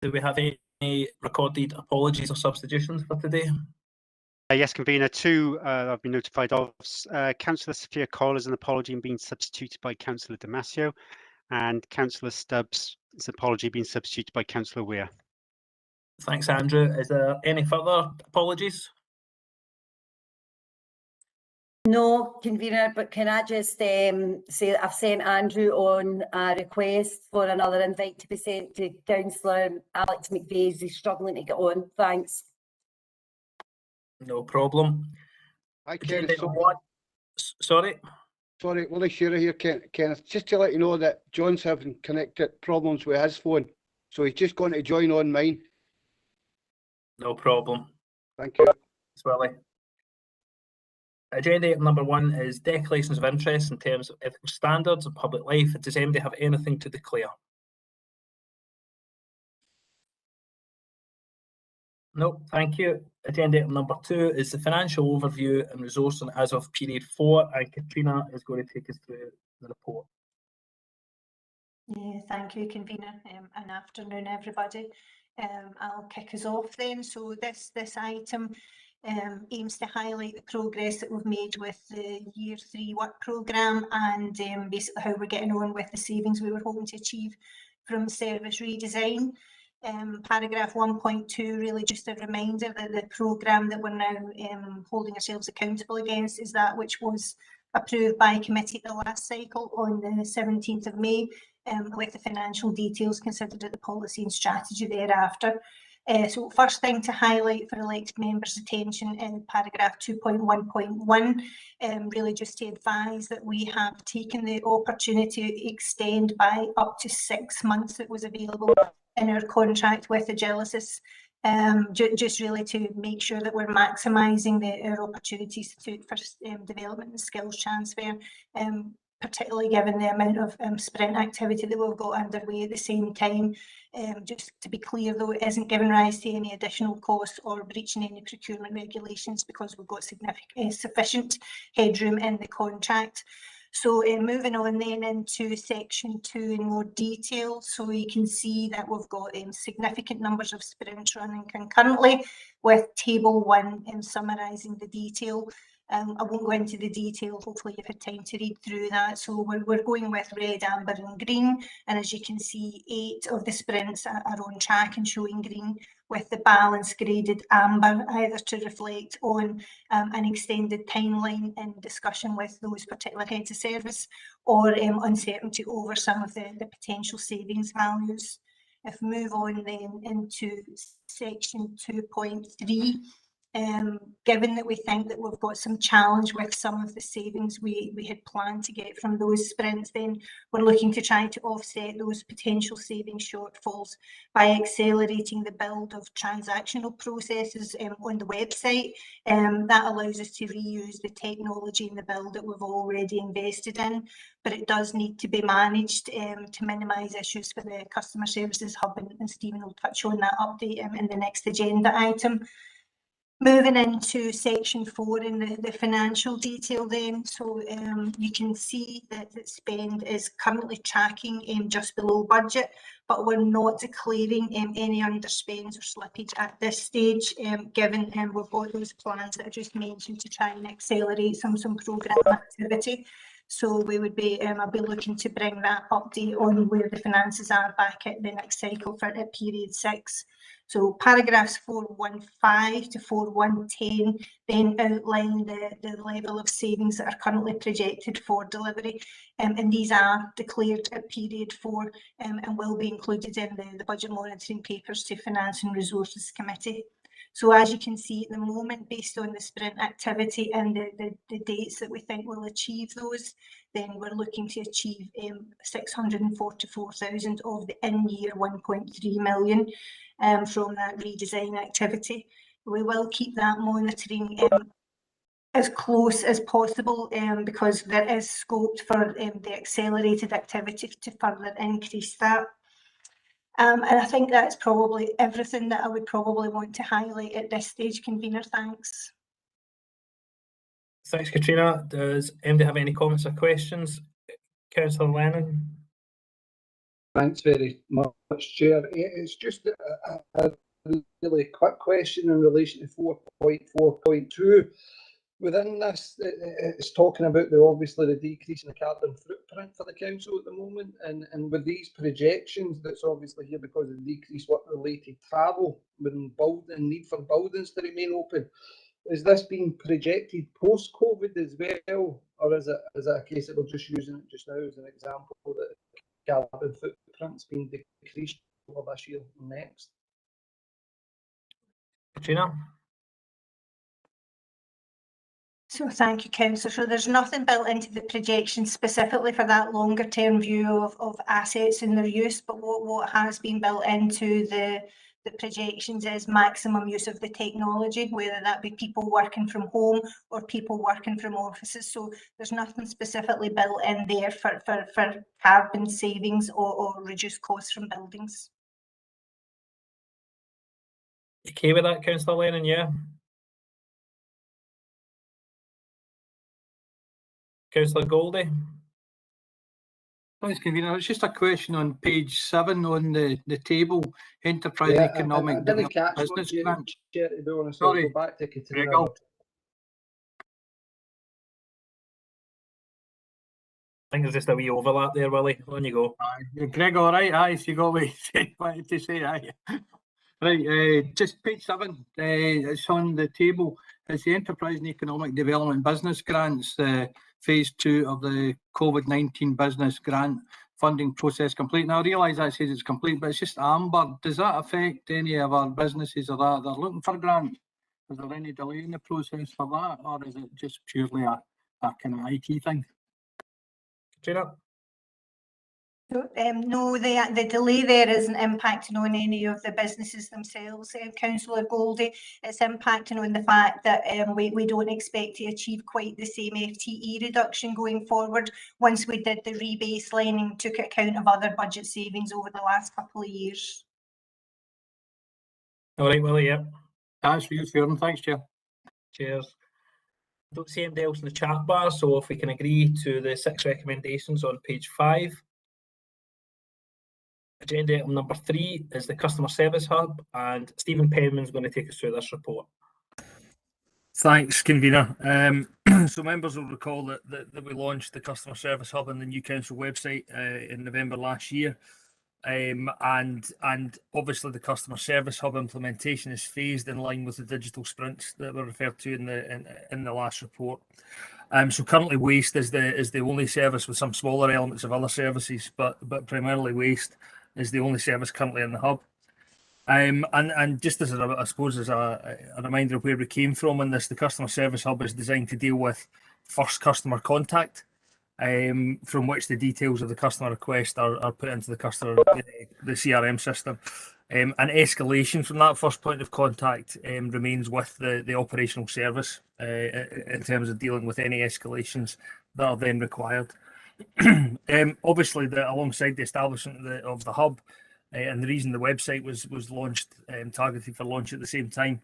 Do we have any recorded apologies or substitutions for today? Yes, Convener, two I've been notified of. Councillor Sophia Cole is an apology and being substituted by Councillor Damasio, and Councillor Stubbs' apology being substituted by Councillor Weir. Thanks, Andrew. Is there any further apologies? No, Convener, but can I just say that I've sent Andrew on a request for another invite to be sent to Councillor Alex McVeigh. He's struggling to get on. Thanks. No problem. Hi, Kenneth. Sorry? Sorry, Willie Shearer here, Kenneth. Just to let you know that John's having connected problems with his phone, so he's just going to join on mine. No problem. Thank you. Thanks, Willie. Agenda item number 1 is declarations of interest in terms of ethical standards and public life. Does anybody have anything to declare? No, thank you. Agenda item number 2 is the financial overview and resourcing as of period 4, and Katrina is going to take us through the report. Yeah, thank you, Convener, and afternoon, everybody. I'll kick us off then. So this item aims to highlight the progress that we've made with the Year 3 work programme and basically how we're getting on with the savings we were hoping to achieve from service redesign. Paragraph 1.2, really just a reminder that the programme that we're now holding ourselves accountable against is that which was approved by committee at the last cycle on the 17th of May, with the financial details considered at the policy and strategy thereafter. So first thing to highlight for elected members' attention in paragraph 2.1.1, really just to advise that we have taken the opportunity to extend by up to 6 months that was available in our contract with Agilicis, just really to make sure that we're maximising our opportunities for development and skills transfer, particularly given the amount of sprint activity that we've got underway at the same time. Just to be clear though, it isn't giving rise to any additional costs or breaching any procurement regulations because we've got sufficient headroom in the contract. So moving on then into section 2 in more detail, so you can see that we've got significant numbers of sprints running concurrently, with table 1 summarising the detail. I won't go into the detail, hopefully you've had time to read through that. So we're going with red, amber and green, and as you can see 8 of the sprints are on track and showing green, with the balance graded amber, either to reflect on an extended timeline in discussion with those particular heads of service or uncertainty over some of the potential savings values. If we move on then into section 2.3, given that we think that we've got some challenge with some of the savings we had planned to get from those sprints, then we're looking to try to offset those potential savings shortfalls by accelerating the build of transactional processes on the website. That allows us to reuse the technology in the build that we've already invested in, but it does need to be managed to minimise issues for the customer services hub, and Stephen will touch on that update in the next agenda item. Moving into section 4 in the financial detail then, so you can see that the spend is currently tracking just below budget, but we're not declaring any underspends or slippage at this stage, given we've got those plans that I just mentioned to try and accelerate some programme activity. So we would be, I'll be looking to bring that update on where the finances are back at the next cycle for period 6. So paragraphs 4.1.5 to 4.1.10 then outline the level of savings that are currently projected for delivery, and these are declared at period 4 and will be included in the budget monitoring papers to Finance and Resources Committee. So as you can see at the moment, based on the sprint activity and the dates that we think will achieve those, then we're looking to achieve 644,000 of the in-year 1.3 million from that redesign activity. We will keep that monitoring as close as possible because there is scope for the accelerated activity to further increase that. And I think that's probably everything that I would probably want to highlight at this stage, Convener. Thanks. Thanks, Katrina. Does anybody have any comments or questions? Councillor Lennon? Thanks very much, Chair. It's just a really quick question in relation to 4.4.2. Within this, it's talking about obviously the decrease in the carbon footprint for the council at the moment, and with these projections that's obviously here because of decreased work-related travel, with need for buildings to remain open. Is this being projected post-COVID as well, or is it a case that we're just using it just now as an example that carbon footprint's being decreased over this year and next? Katrina? So thank you, Councillor. So there's nothing built into the projection specifically for that longer term view of assets and their use, but what has been built into the projections is maximum use of the technology, whether that be people working from home or people working from offices. So there's nothing specifically built in there for carbon savings or reduced costs from buildings. Okay with that, Councillor Lennon, yeah? Councillor Goldie? Thanks, Convener. It's just a question on page 7 on the table, Enterprise Economic I didn't Development catch Business what Grant. Chair, to be honest. Sorry. I'll go back to Katrina. Gregor. I think there's just a wee overlap there, Willie. On you go. Aye. Gregor, right? Aye, so you got me wanted to say aye. Right, just page 7, it's on the table. It's the Enterprise and Economic Development Business Grants, phase 2 of the COVID-19 business grant funding process complete. Now I realise that says it's complete, but it's just amber. Does that affect any of our businesses or that they're looking for grants? Is there any delay in the process for that, or is it just purely a kind of IT thing? Katrina? So, no, the delay there isn't impacting on any of the businesses themselves, Councillor Goldie. It's impacting on the fact that we don't expect to achieve quite the same FTE reduction going forward once we did the rebaselining, took account of other budget savings over the last couple of years. All right, Willie, yeah. Thanks for your sharing. Thanks, Chair. Cheers. I don't see anything else in the chat bar, so if we can agree to the 6 recommendations on page 5. Agenda item number 3 is the Customer Service Hub, and Stephen Penman's going to take us through this report. Thanks, Convener. So members will recall that we launched the Customer Service Hub on the new council website in November last year. And obviously the Customer Service Hub implementation is phased in line with the digital sprints that were referred to in the last report. So currently Waste is the only service with some smaller elements of other services, but primarily Waste is the only service currently in the hub. And just as I suppose as a reminder of where we came from in this, the Customer Service Hub is designed to deal with first customer contact, from which the details of the customer request are put into the CRM system. And escalation from that first point of contact remains with the operational service in terms of dealing with any escalations that are then required. Obviously, alongside the establishment of the hub, and the reason the website was launched, targeted for launch at the same time,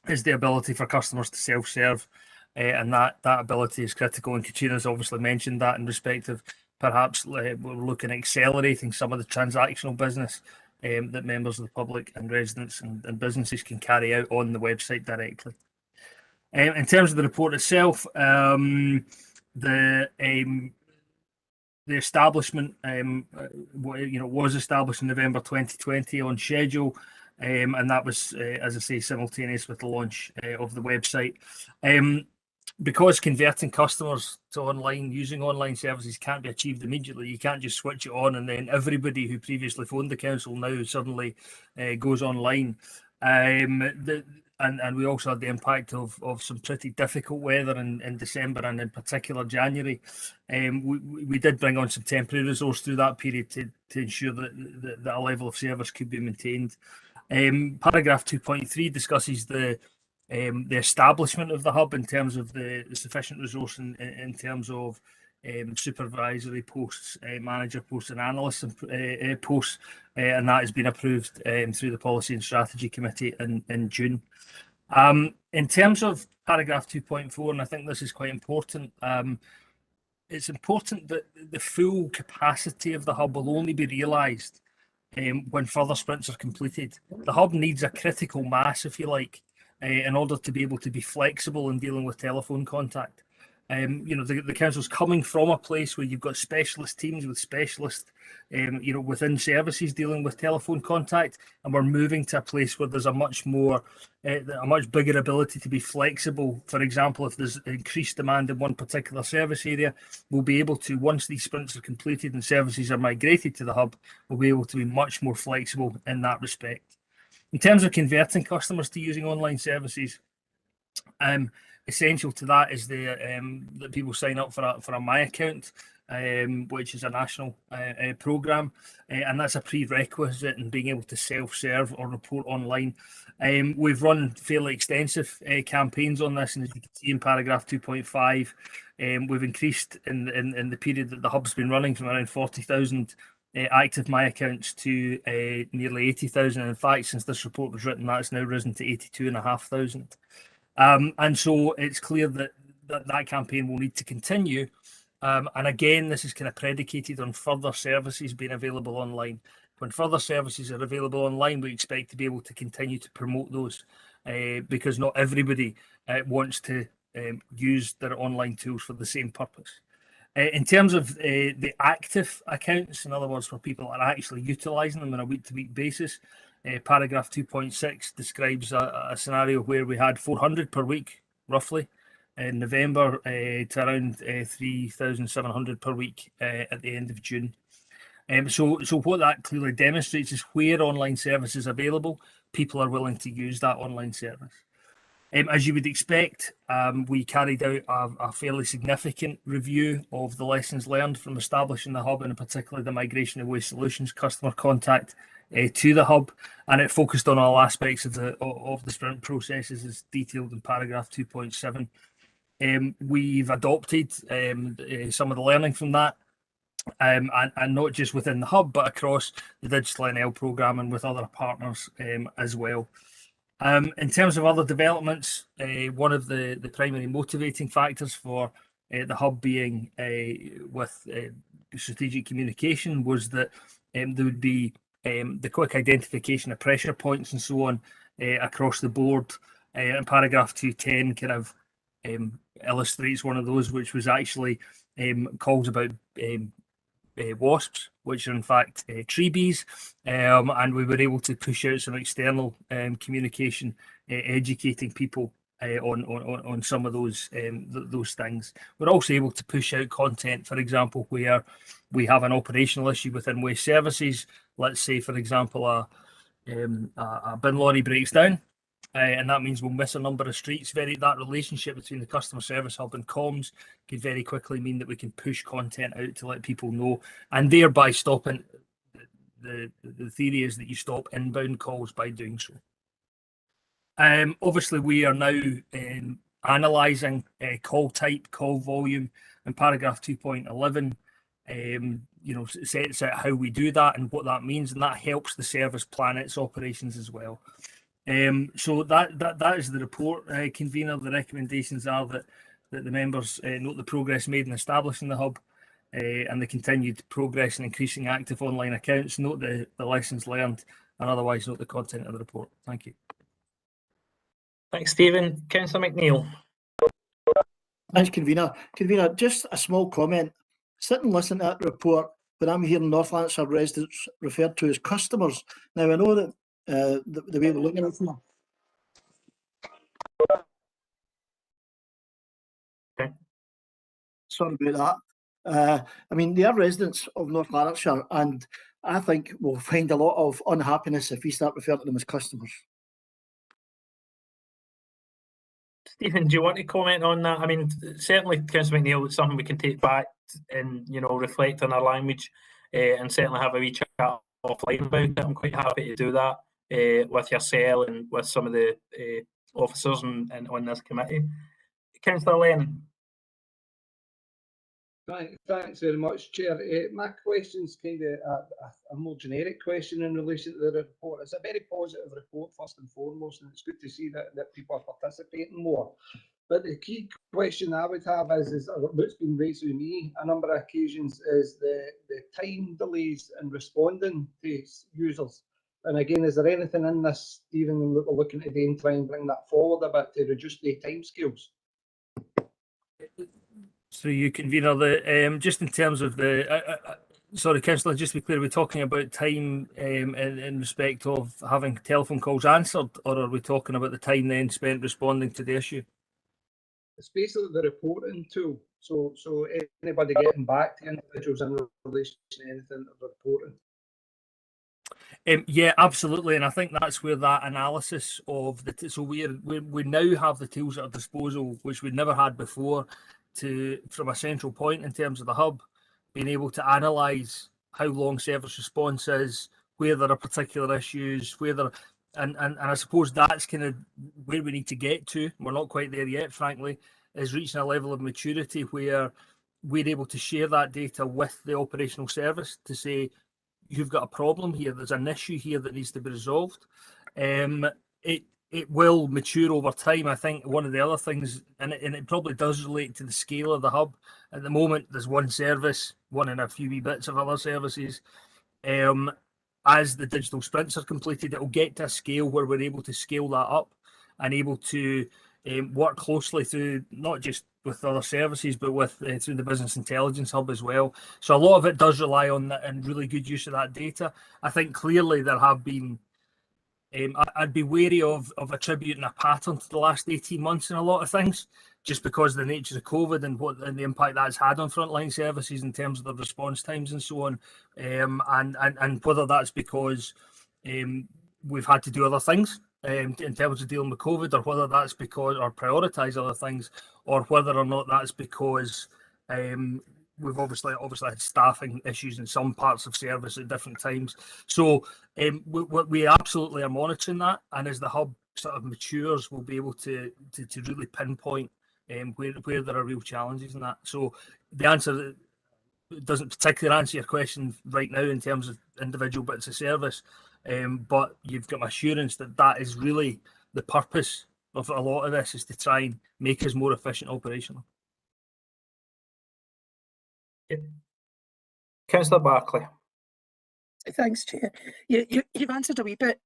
is the ability for customers to self-serve, and that ability is critical. And Katrina's obviously mentioned that in respect of perhaps we're looking at accelerating some of the transactional business that members of the public and residents and businesses can carry out on the website directly. In terms of the report itself, the establishment was established in November 2020 on schedule, and that was, as I say, simultaneous with the launch of the website. Because converting customers to online, using online services can't be achieved immediately, you can't just switch it on and then everybody who previously phoned the council now suddenly goes online. And we also had the impact of some pretty difficult weather in December and in particular January. We did bring on some temporary resource through that period to ensure that a level of service could be maintained. Paragraph 2.3 discusses the establishment of the hub in terms of the sufficient resource in terms of supervisory posts, manager posts and analyst posts, and that has been approved through the Policy and Strategy Committee in June. In terms of paragraph 2.4, and I think this is quite important, it's important that the full capacity of the hub will only be realised when further sprints are completed. The hub needs a critical mass, if you like, in order to be able to be flexible in dealing with telephone contact. The council's coming from a place where you've got specialist teams with specialists, within services dealing with telephone contact, and we're moving to a place where there's a much bigger ability to be flexible. For example, if there's increased demand in one particular service area, we'll be able to, once these sprints are completed and services are migrated to the hub, we'll be able to be much more flexible in that respect. In terms of converting customers to using online services, essential to that is that people sign up for a My Account, which is a national programme, and that's a prerequisite in being able to self-serve or report online. We've run fairly extensive campaigns on this, and as you can see in paragraph 2.5, we've increased in the period that the hub's been running from around 40,000 active My Accounts to nearly 80,000. In fact, since this report was written, that's now risen to 82,500. And so it's clear that campaign will need to continue. And again, this is kind of predicated on further services being available online. When further services are available online, we expect to be able to continue to promote those because not everybody wants to use their online tools for the same purpose. In terms of the active accounts, in other words, where people are actually utilising them on a week-to-week basis, paragraph 2.6 describes a scenario where we had 400 per week, roughly, in November to around 3,700 per week at the end of June. So what that clearly demonstrates is where online service is available, people are willing to use that online service. As you would expect, we carried out a fairly significant review of the lessons learned from establishing the hub, and in particular the migration of Waste Solutions customer contact to the hub, and it focused on all aspects of the sprint processes as detailed in paragraph 2.7. We've adopted some of the learning from that, and not just within the hub, but across the Digital NL programme and with other partners as well. In terms of other developments, one of the primary motivating factors for the hub being with strategic communication was that there would be the quick identification of pressure points and so on across the board. And paragraph 210 kind of illustrates one of those, which was actually calls about wasps, which are in fact tree bees, and we were able to push out some external communication, educating people on some of those things. We're also able to push out content, for example, where we have an operational issue within waste services. Let's say, for example, a bin lorry breaks down. And that means we'll miss a number of streets. That relationship between the customer service hub and comms could very quickly mean that we can push content out to let people know, and thereby stopping the theory is that you stop inbound calls by doing so. Obviously, we are now analysing call type, call volume, and paragraph 2.11 sets out how we do that and what that means, and that helps the service plan its operations as well. So that is the report, convener. The recommendations are that the members note the progress made in establishing the hub and the continued progress in increasing active online accounts, note the lessons learned, and otherwise note the content of the report. Thank you. Thanks, Stephen. Councillor McNeill. Thanks, convener. Convener, just a small comment. Sit and listen to that report when I'm hearing North Lanarkshire residents referred to as customers. Now, I know that the way we're looking at them. Okay. Sorry about that. I mean, they are residents of North Lanarkshire, and I think we'll find a lot of unhappiness if we start referring to them as customers. Stephen, do you want to comment on that? I mean, certainly, Councillor McNeill, it's something we can take back and, reflect on our language and certainly have a wee chat offline about it. I'm quite happy to do that with yourself and with some of the officers and on this committee. Councillor Lennon. Thanks very much, Chair. My question's kind of a more generic question in relation to the report. It's a very positive report, first and foremost, and it's good to see that people are participating more. But the key question I would have is what's been raised with me a number of occasions is the time delays in responding to users. And again, is there anything in this, Stephen, that we're looking to do and try and bring that forward a bit to reduce the timescales? So you convener, just in terms of the, sorry, Councillor, just to be clear, are we talking about time in respect of having telephone calls answered, or are we talking about the time then spent responding to the issue? It's basically the reporting tool. So anybody getting back to individuals in relation to anything of reporting. Yeah, absolutely, and I think that's where that analysis of the so we now have the tools at our disposal, which we never had before, from a central point in terms of the hub, being able to analyse how long service response is, where there are particular issues, and I suppose that's kind of where we need to get to. We're not quite there yet, frankly, is reaching a level of maturity where we're able to share that data with the operational service to say, you've got a problem here, there's an issue here that needs to be resolved. It will mature over time. I think one of the other things, and it probably does relate to the scale of the hub. At the moment, there's one service, one and a few wee bits of other services. As the digital sprints are completed, it will get to a scale where we're able to scale that up and able to work closely through, not just with other services, but with through the business intelligence hub as well. So a lot of it does rely on that and really good use of that data. I think clearly there have been, I'd be wary of attributing a pattern to the last 18 months in a lot of things, just because of the nature of COVID and the impact that's had on frontline services in terms of the response times and so on, and whether that's because we've had to do other things in terms of dealing with COVID, or whether that's because, or prioritise other things, or whether or not that's because we've obviously had staffing issues in some parts of service at different times. So we absolutely are monitoring that, and as the hub sort of matures, we'll be able to really pinpoint where there are real challenges in that. So the answer doesn't particularly answer your question right now in terms of individual bits of service, but you've got my assurance that is really the purpose of a lot of this, is to try and make us more efficient operationally. Councillor Barclay. Thanks, Chair. You've answered a wee bit,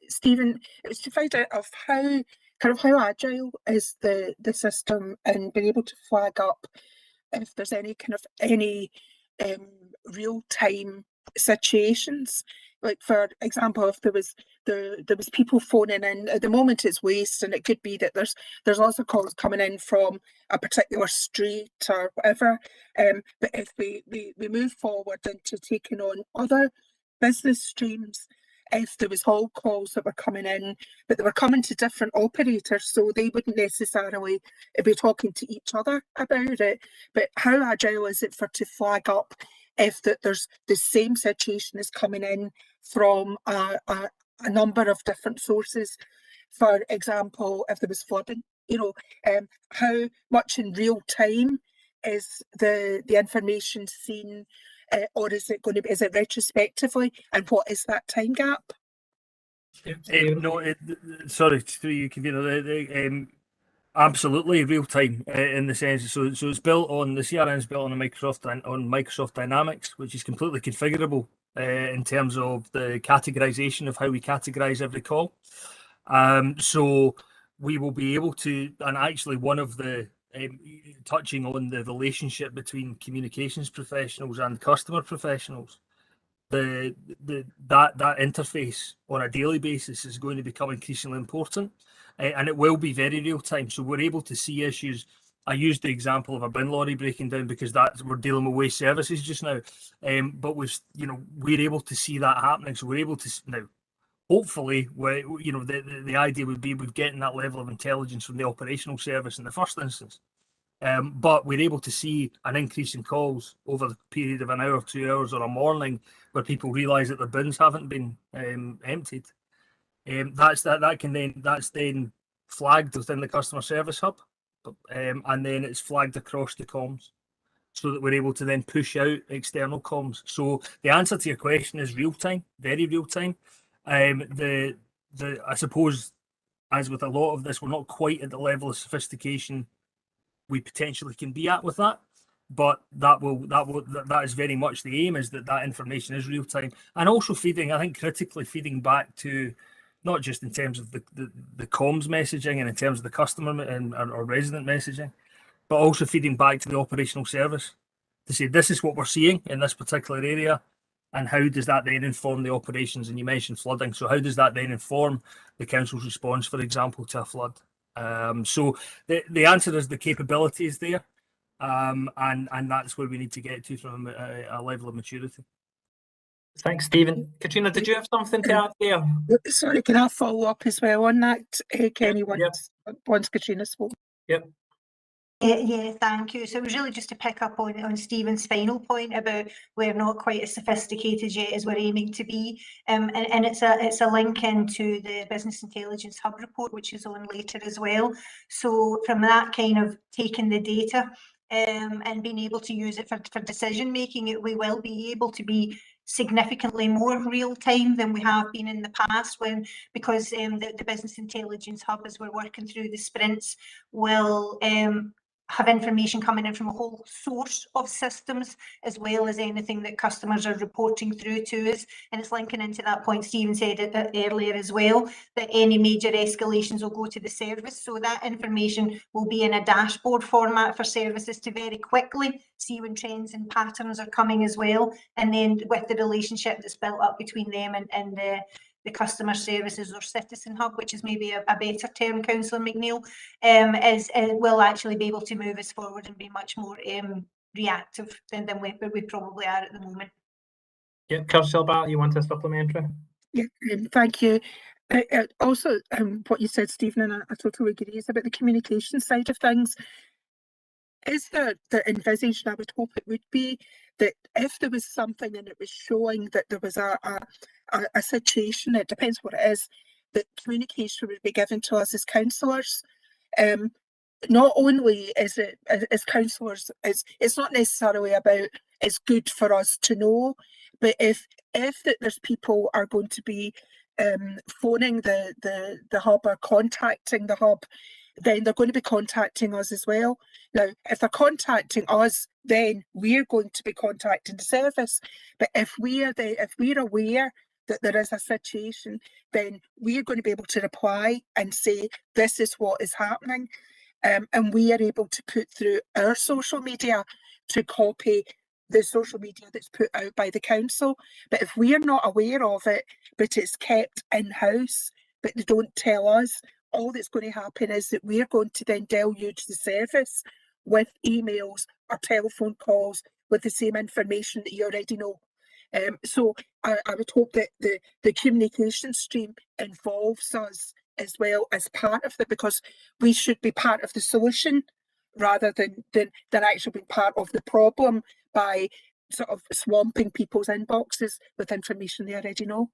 Stephen. It was to find out of how agile is the system and being able to flag up if there's any real time situations. Like, for example, if there was people phoning in, at the moment it's waste, and it could be that there's lots of calls coming in from a particular street or whatever. But if we move forward into taking on other business streams, if there was whole calls that were coming in, but they were coming to different operators, so they wouldn't necessarily be talking to each other about it. But how agile is it to flag up if there's the same situation is coming in from a number of different sources? For example, if there was flooding, how much in real time is the information seen? Or is it retrospectively, and what is that time gap? Sorry, through you, convener. Absolutely real time in the sense. So it's built on, the CRM is built on Microsoft Dynamics, which is completely configurable in terms of the categorization of how we categorize every call. So we will be able to, and actually one of the touching on the relationship between communications professionals and customer professionals, that interface on a daily basis is going to become increasingly important, and it will be very real time. So we're able to see issues. I used the example of a bin lorry breaking down because we're dealing with waste services just now, but we're able to see that happening. So we're able to now. Hopefully, the idea would be we're getting that level of intelligence from the operational service in the first instance. But we're able to see an increase in calls over the period of an hour, 2 hours, or a morning, where people realise that their bins haven't been emptied. That's then flagged within the customer service hub, and then it's flagged across the comms. so that we're able to then push out external comms. So the answer to your question is real time, very real time. I suppose, as with a lot of this, we're not quite at the level of sophistication we potentially can be at with that, but that is very much the aim, is that information is real time, and also feeding, I think, critically feeding back to, not just in terms of the comms messaging and in terms of the customer or resident messaging, but also feeding back to the operational service to say this is what we're seeing in this particular area, and how does that then inform the operations? And you mentioned flooding, so how does that then inform the council's response, for example, to a flood? So the answer is the capability is there, and that's where we need to get to from a level of maturity. Thanks, Stephen. Katrina, did you have something to add there? Sorry, can I follow up as well on that, Kenny, once Katrina spoke? Yep. Yeah, thank you. So it was really just to pick up on Stephen's final point about we're not quite as sophisticated yet as we're aiming to be, and it's a link into the Business Intelligence Hub report, which is on later as well. So from that kind of taking the data and being able to use it for decision making, we will be able to be significantly more real time than we have been in the past, because the Business Intelligence Hub, as we're working through the sprints, will have information coming in from a whole source of systems, as well as anything that customers are reporting through to us. And it's linking into that point Stephen said earlier as well, that any major escalations will go to the service. So that information will be in a dashboard format for services to very quickly see when trends and patterns are coming as well. And then with the relationship that's built up between them and the customer services or citizen hub, which is maybe a better term, Councillor McNeill, will actually be able to move us forward and be much more reactive than we probably are at the moment. Yeah, Councillor Bart, you want a supplementary? Yeah, thank you. Also, what you said, Stephen, and I totally agree, is about the communication side of things. Is the envisaged, I would hope it would be, that if there was something and it was showing that there was a situation, it depends what it is, that communication would be given to us as councillors. Not only is it as councillors, it's not necessarily about it's good for us to know, but if that there's people are going to be phoning the hub or contacting the hub, then they're going to be contacting us as well. Now, if they're contacting us, then we're going to be contacting the service. But if we're aware that there is a situation, then we're going to be able to reply and say, this is what is happening. And we are able to put through our social media to copy the social media that's put out by the council. But if we're not aware of it, but it's kept in-house, but they don't tell us, all that's going to happen is that we're going to then deluge the service with emails or telephone calls with the same information that you already know. So I would hope that the communication stream involves us as well as part of it, because we should be part of the solution rather than actually being part of the problem by sort of swamping people's inboxes with information they already know.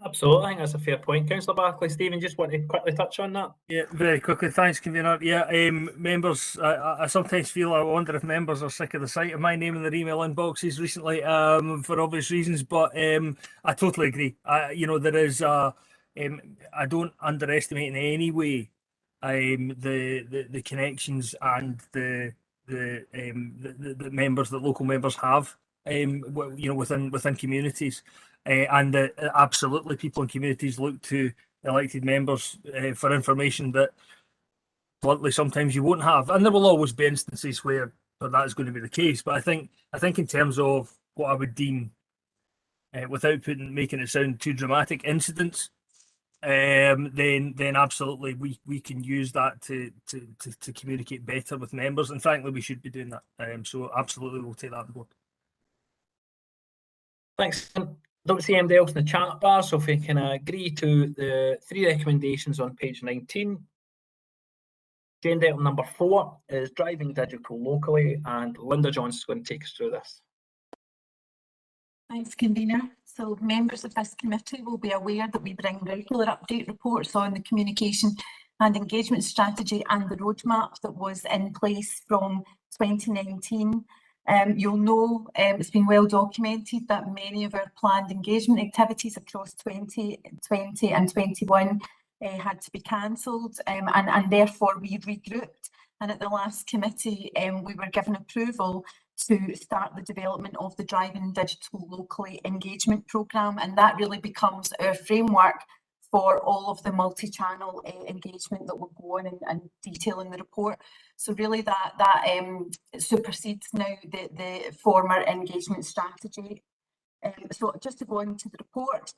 Absolutely, I think that's a fair point. Councillor Barclay, Stephen, just want to quickly touch on that? Yeah, very quickly. Thanks, Convener. Yeah, members, I sometimes feel, I wonder if members are sick of the sight of my name in their email inboxes recently, for obvious reasons, but I totally agree. There is, I don't underestimate in any way the connections and the members that local members have, within communities. And that absolutely people in communities look to elected members for information that bluntly sometimes you won't have, and there will always be instances where that is going to be the case. But I think in terms of what I would deem, without making it sound too dramatic, incidents, then absolutely we can use that to communicate better with members, and frankly we should be doing that. So absolutely we'll take that on board. Thanks. Don't see anybody else in the chat bar, so if we can agree to the 3 recommendations on page 19. Agenda item number 4 is driving digital locally, and Linda Johnson is going to take us through this. Thanks, Convener. So members of this committee will be aware that we bring regular update reports on the communication and engagement strategy and the roadmap that was in place from 2019. You'll know it's been well documented that many of our planned engagement activities across 2020 and 21 had to be cancelled, and therefore we regrouped. And at the last committee, we were given approval to start the development of the Driving Digital Locally engagement programme, and that really becomes our framework for all of the multi-channel engagement that will go on and detail in the report. So really that supersedes now the former engagement strategy. So just to go into the report,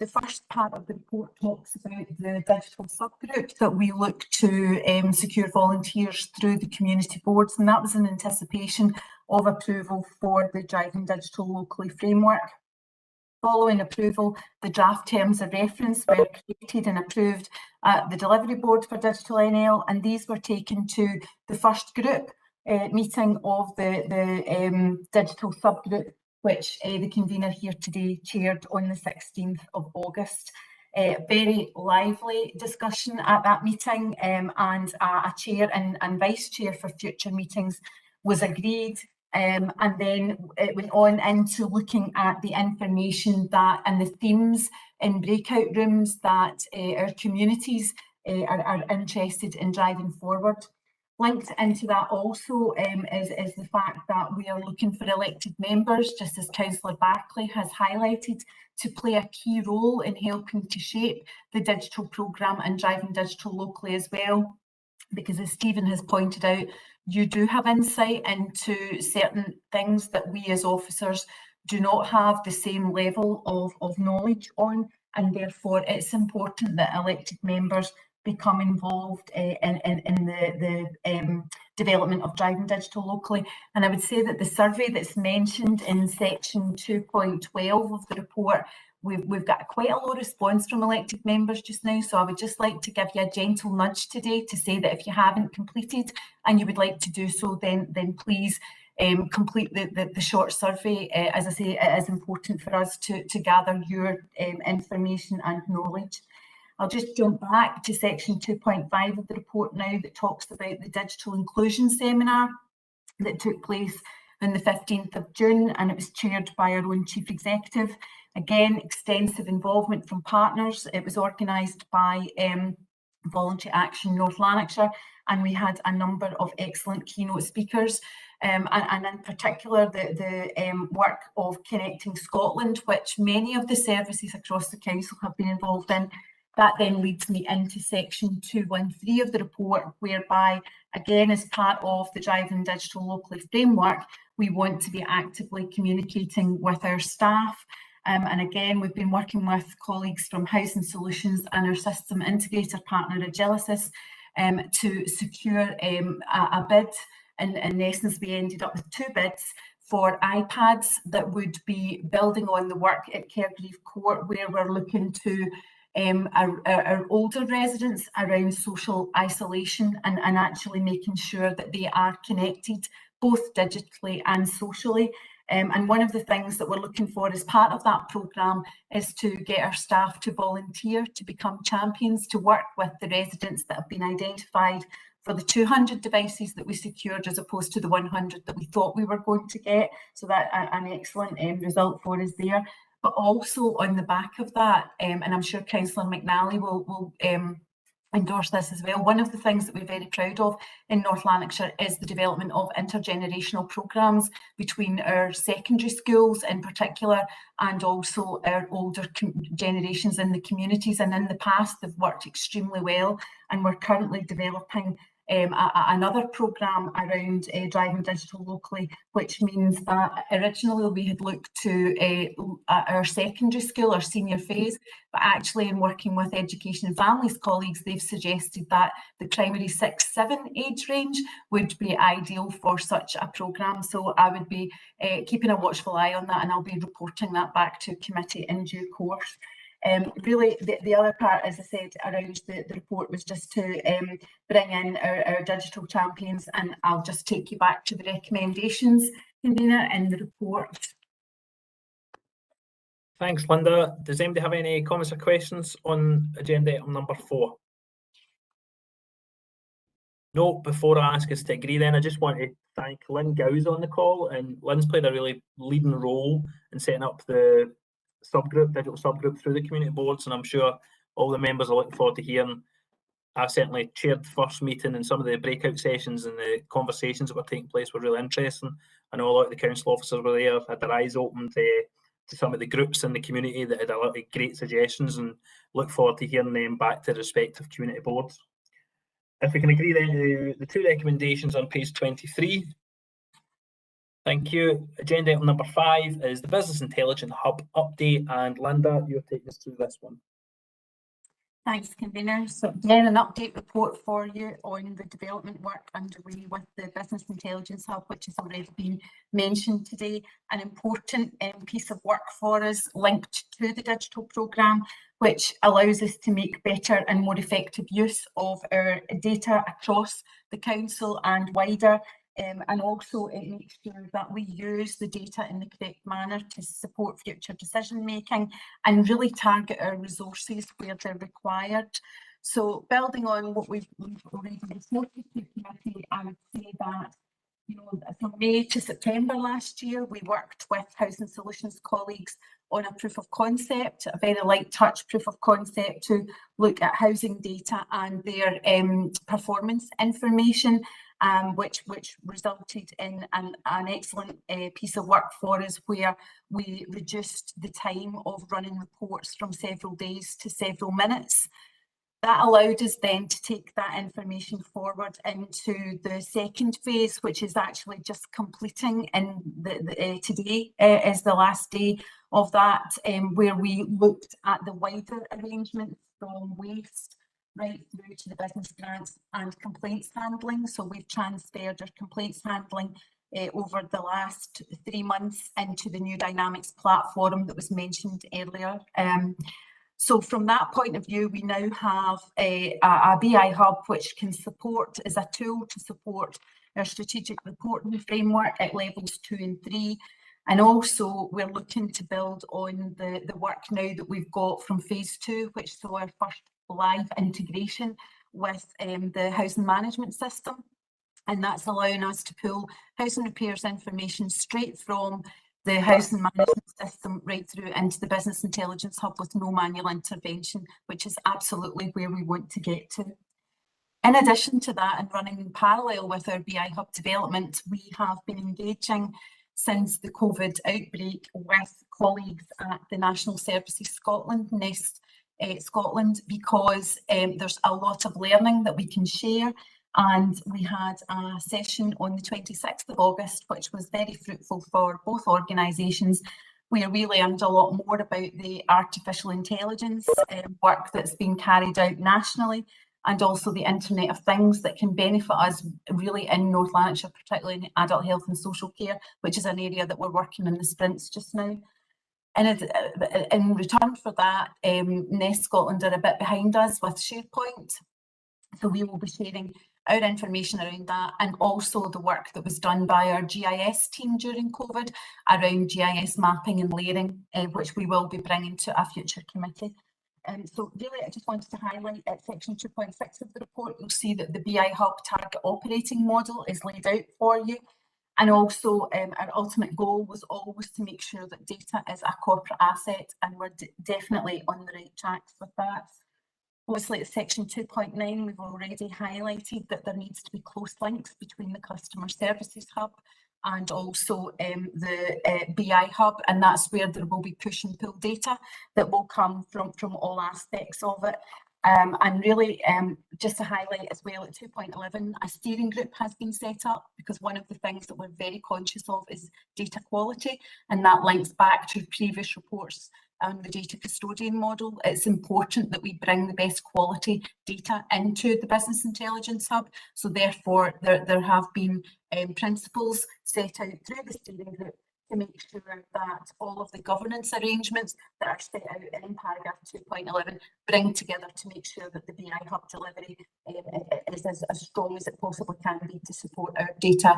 the first part of the report talks about the digital subgroup that we look to secure volunteers through the community boards, and that was in anticipation of approval for the Driving Digital Locally framework. Following approval, the draft terms of reference were created and approved at the Delivery Board for Digital NL, and these were taken to the first group meeting of the digital subgroup, which the convener here today chaired on the 16th of August. Very lively discussion at that meeting, and a chair and vice chair for future meetings was agreed. And then it went on into looking at the information that and the themes in breakout rooms that our communities are interested in driving forward. Linked into that also is the fact that we are looking for elected members, just as Councillor Barclay has highlighted, to play a key role in helping to shape the digital programme and Driving Digital Locally as well. Because as Stephen has pointed out, you do have insight into certain things that we as officers do not have the same level of knowledge on, and therefore it's important that elected members become involved in the development of Driving Digital Locally. And I would say that the survey that's mentioned in section 2.12 of the report, we've got quite a low response from elected members just now, so I would just like to give you a gentle nudge today to say that if you haven't completed and you would like to do so, then please complete the short survey. As I say, it is important for us to gather your information and knowledge. I'll just jump back to section 2.5 of the report now that talks about the digital inclusion seminar that took place on the 15th of June, and it was chaired by our own Chief Executive. Again, extensive involvement from partners. It was organised by Voluntary Action North Lanarkshire, and we had a number of excellent keynote speakers, and in particular the work of Connecting Scotland, which many of the services across the council have been involved in. That then leads me into section 213 of the report, whereby, again, as part of the Driving Digital Locally framework, we want to be actively communicating with our staff. And again, we've been working with colleagues from Housing Solutions and our system integrator partner, Digitisation, to secure a bid. And in essence, we ended up with 2 bids for iPads that would be building on the work at Cairgreave Court, where we're looking to our older residents around social isolation and actually making sure that they are connected both digitally and socially. And one of the things that we're looking for as part of that programme is to get our staff to volunteer to become champions, to work with the residents that have been identified for the 200 devices that we secured as opposed to the 100 that we thought we were going to get. So that's an excellent result for us there. But also on the back of that, and I'm sure Councillor McNally will endorse this as well, one of the things that we're very proud of in North Lanarkshire is the development of intergenerational programmes between our secondary schools in particular and also our older generations in the communities. And in the past, they've worked extremely well, and we're currently developing another programme around Driving Digital Locally, which means that originally we had looked to our secondary school, our senior phase, but actually in working with Education and Families colleagues, they've suggested that the primary 6-7 age range would be ideal for such a programme. So I would be keeping a watchful eye on that, and I'll be reporting that back to committee in due course. Really, the other part, as I said, around the report was just to bring in our digital champions, and I'll just take you back to the recommendations, convener, in the report. Thanks, Linda. Does anybody have any comments or questions on agenda item number 4? note before I ask us to agree then, I just want to thank Lynn Gow's on the call, and Lynn's played a really leading role in setting up the digital subgroup through the community boards, and I'm sure all the members are looking forward to hearing. I certainly chaired the first meeting, and some of the breakout sessions and the conversations that were taking place were really interesting. I know a lot of the council officers were there, had their eyes open to some of the groups in the community that had a lot of great suggestions, and look forward to hearing them back to the respective community boards. If we can agree then to the two recommendations on page 23. Thank you. Agenda item number 5 is the Business Intelligence Hub update, and Linda, you're taking us through this one. Thanks, convener. So again, an update report for you on the development work underway with the Business Intelligence Hub, which has already been mentioned today. An important piece of work for us linked to the digital programme, which allows us to make better and more effective use of our data across the council and wider. And also it makes sure that we use the data in the correct manner to support future decision making and really target our resources where they're required. So building on what we've already reported to committee, I would say that, you know, from May to September last year, we worked with Housing Solutions colleagues on a proof of concept, a very light touch proof of concept to look at housing data and their performance information. Which resulted in an excellent piece of work for us, where we reduced the time of running reports from several days to several minutes. That allowed us then to take that information forward into the second phase, which is actually just completing, and today is the last day of that, where we looked at the wider arrangements from waste right through to the business grants and complaints handling. So we've transferred our complaints handling over the last 3 months into the new Dynamics platform that was mentioned earlier. So from that point of view, we now have a BI hub which can support, as a tool to support our strategic reporting framework at levels 2 and 3. And also we're looking to build on the work now that we've got from phase 2, which saw our first live integration with the housing management system. And that's allowing us to pull housing repairs information straight from the housing management system right through into the Business Intelligence Hub with no manual intervention, which is absolutely where we want to get to. In addition to that, and running in parallel with our BI Hub development, we have been engaging since the COVID outbreak with colleagues at the National Services Scotland, NEST Scotland, because there's a lot of learning that we can share. And we had a session on the 26th of August, which was very fruitful for both organisations, where we learned a lot more about the artificial intelligence work that's been carried out nationally, and also the Internet of Things that can benefit us really in North Lanarkshire, particularly in adult health and social care, which is an area that we're working in the sprints just now. And in return for that, NEST Scotland are a bit behind us with SharePoint. So we will be sharing our information around that, and also the work that was done by our GIS team during COVID around GIS mapping and layering, which we will be bringing to a future committee. So really, I just wanted to highlight at section 2.6 of the report, you'll see that the BI Hub target operating model is laid out for you. And also our ultimate goal was always to make sure that data is a corporate asset, and we're definitely on the right tracks with that. Obviously at section 2.9, we've already highlighted that there needs to be close links between the Customer Services Hub and also the BI Hub, and that's where there will be push and pull data that will come from all aspects of it. And really, just to highlight as well, at 2.11, a steering group has been set up, because one of the things that we're very conscious of is data quality, and that links back to previous reports on the data custodian model. It's important that we bring the best quality data into the Business Intelligence Hub. So therefore, there have been principles set out through the steering group to make sure that all of the governance arrangements that are set out in paragraph 2.11 bring together to make sure that the BI Hub delivery is as strong as it possibly can be to support our data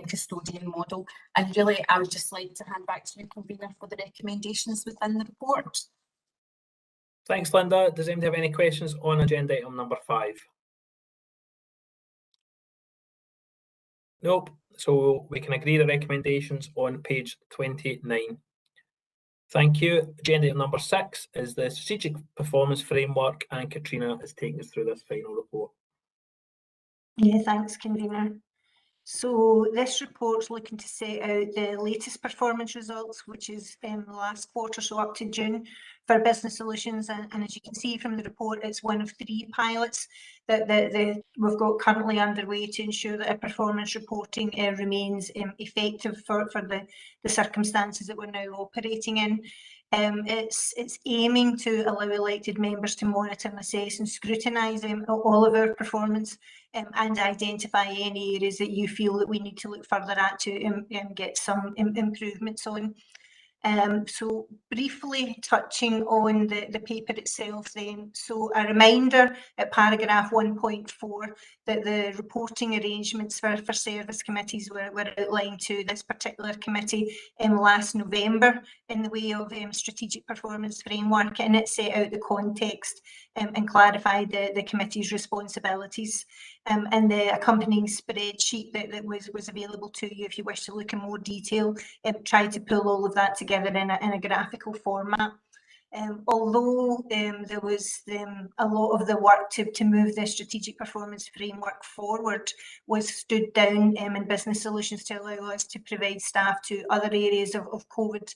custodian model. And really, I would just like to hand back to you, convener, for the recommendations within the report. Thanks, Linda. Does anybody have any questions on agenda item number 5? Nope. So we can agree the recommendations on page 29. Thank you. Agenda item number 6 is the strategic performance framework, and Katrina is taking us through this final report. Yeah, thanks, convener. So this report's looking to set out the latest performance results, which is the last quarter, so up to June, for business solutions. And as you can see from the report, it's one of 3 pilots that we've got currently underway to ensure that our performance reporting remains effective for the circumstances that we're now operating in. It's aiming to allow elected members to monitor and assess and scrutinise all of our performance and identify any areas that you feel that we need to look further at to get some improvements on. So briefly touching on the paper itself then, so a reminder at paragraph 1.4 that the reporting arrangements for service committees were outlined to this particular committee last November in the way of strategic performance framework, and it set out the context and clarified the committee's responsibilities. And the accompanying spreadsheet that was available to you if you wish to look in more detail tried to pull all of that together in a graphical format. Although there was a lot of the work to move the strategic performance framework forward was stood down in business solutions to allow us to provide staff to other areas of COVID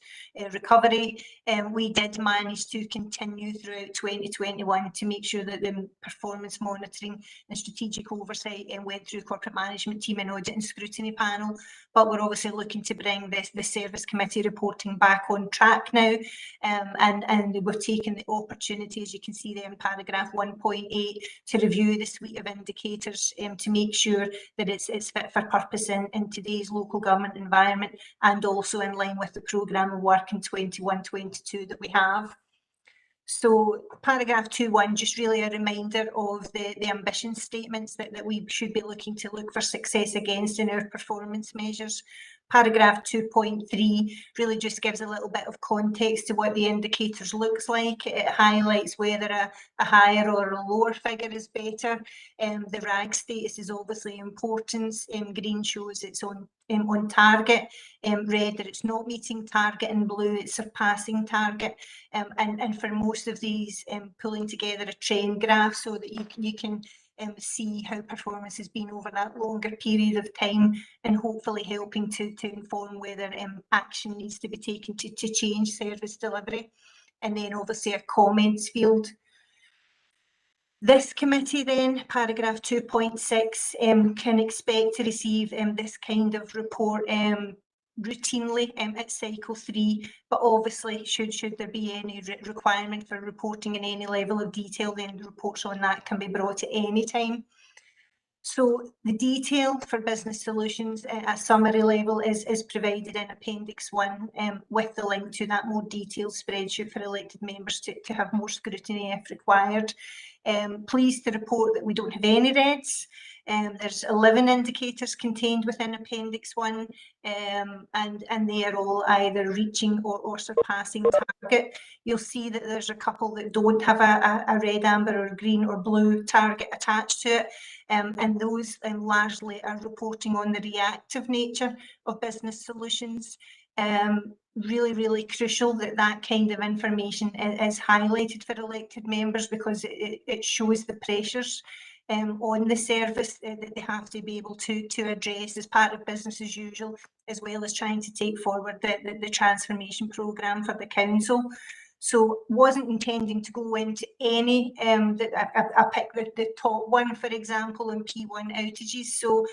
recovery, we did manage to continue throughout 2021 to make sure that the performance monitoring and strategic oversight went through corporate management team and audit and scrutiny panel. But we're obviously looking to bring the service committee reporting back on track now, and we're taking the opportunity, as you can see there in paragraph 1.8, to review the suite of indicators to make sure that it's fit for purpose in today's local government environment, and also in line with the programme of work in 21-22 that we have. So paragraph 2.1, just really a reminder of the ambition statements that we should be looking to look for success against in our performance measures. Paragraph 2.3 really just gives a little bit of context to what the indicators looks like. It highlights whether a higher or a lower figure is better. The RAG status is obviously important. Green shows it's on target, red that it's not meeting target, and blue it's surpassing target. And for most of these, pulling together a trend graph so that you can see how performance has been over that longer period of time, and hopefully helping to inform whether action needs to be taken to change service delivery. And then obviously a comments field. This committee then, paragraph 2.6, can expect to receive this kind of report routinely at cycle 3, but obviously should there be any requirement for reporting in any level of detail, then the reports on that can be brought at any time. So the detail for business solutions at a summary level is provided in Appendix 1 with the link to that more detailed spreadsheet for elected members to have more scrutiny if required. Pleased to report that we don't have any reds. There's 11 indicators contained within Appendix 1, and they are all either reaching or surpassing target. You'll see that there's a couple that don't have a red, amber or green or blue target attached to it, and those largely are reporting on the reactive nature of business solutions. Really crucial that kind of information is highlighted for elected members, because it shows the pressures on the service that they have to be able to address as part of business as usual, as well as trying to take forward the transformation programme for the council. So wasn't intending to go into any, I picked the top one, for example, in P1 outages. So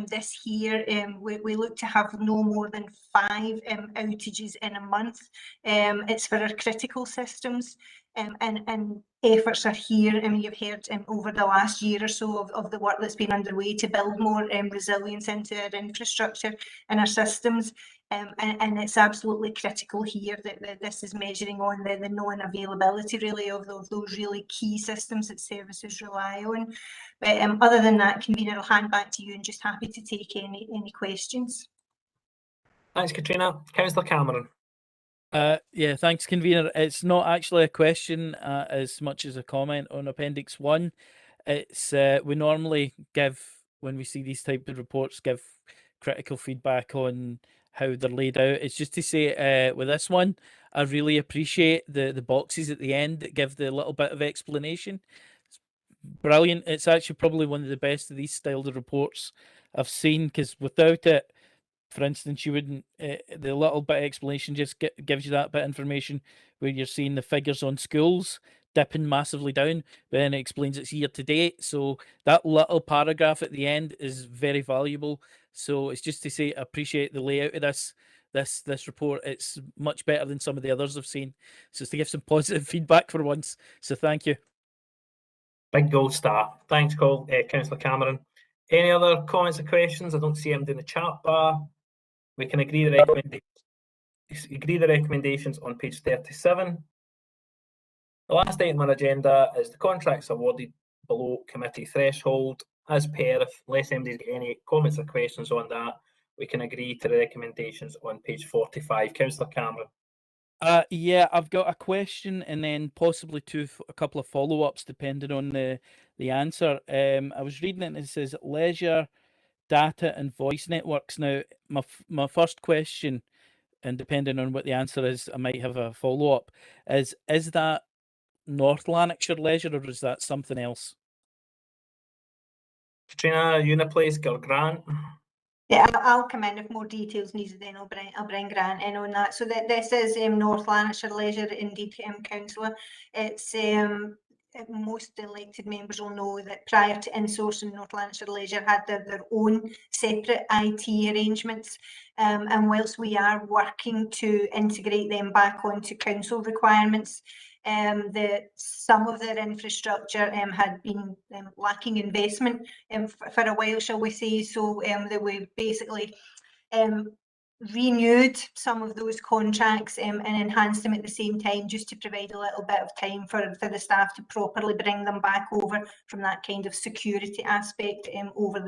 this year, we look to have no more than 5 outages in a month. It's for our critical systems, and efforts are here. I mean, you've heard over the last year or so of the work that's been underway to build more resilience into our infrastructure and our systems. And it's absolutely critical here that this is measuring on the non-availability really of those really key systems that services rely on. But other than that, convener, I'll hand back to you, and just happy to take any questions. Thanks, Katrina. Councillor Cameron. Yeah, thanks, convener. It's not actually a question as much as a comment on Appendix 1. It's we normally give when we see these type of reports, give critical feedback on how they're laid out. It's just to say, with this one, I really appreciate the boxes at the end that give the little bit of explanation. It's brilliant. It's actually probably one of the best of these styled of reports I've seen, because without it, for instance, you wouldn't, the little bit of explanation just gives you that bit of information where you're seeing the figures on schools dipping massively down, but then it explains it's year to date. So that little paragraph at the end is very valuable. So it's just to say, I appreciate the layout of this report. It's much better than some of the others I've seen. So it's to give some positive feedback for once. So thank you. Big gold star. Thanks, Councillor Cameron. Any other comments or questions? I don't see them in the chat bar. We can agree the recommendations on page 37. The last item on the agenda is the contracts awarded below committee threshold. As per, unless anybody's got any comments or questions on that, we can agree to the recommendations on page 45. Councillor Cameron. Yeah, I've got a question and then possibly a couple of follow-ups depending on the answer. I was reading it and it says leisure, data and voice networks. Now, my first question, and depending on what the answer is, I might have a follow-up, is that North Lanarkshire Leisure or is that something else? Katrina, Uniplace, or Grant? Yeah, I'll come in if more details needed, then I'll bring Grant in on that. So this is North Lanarkshire Leisure, indeed, Councillor. It's most elected members will know that prior to insourcing, North Lanarkshire Leisure had their own separate IT arrangements, and whilst we are working to integrate them back onto council requirements, some of their infrastructure had been lacking investment for a while, shall we say. So that we basically renewed some of those contracts and enhanced them at the same time, just to provide a little bit of time for the staff to properly bring them back over from that kind of security aspect over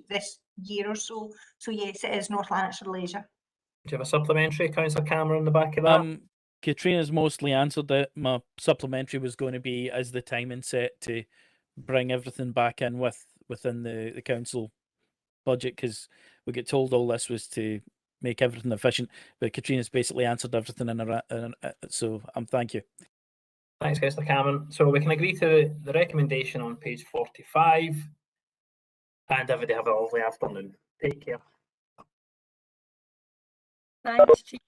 this year or so. So yes, it is North Lanarkshire Leisure. Do you have a supplementary, Councillor Cameron, on the back of that? Katrina's mostly answered it. My supplementary was going to be, is the timing set to bring everything back in within the council budget, because we get told all this was to make everything efficient, but Katrina's basically answered everything so thank you. Thanks, Councillor Cameron. So we can agree to the recommendation on page 45, and everybody have a lovely afternoon. Take care. Thanks, Chair.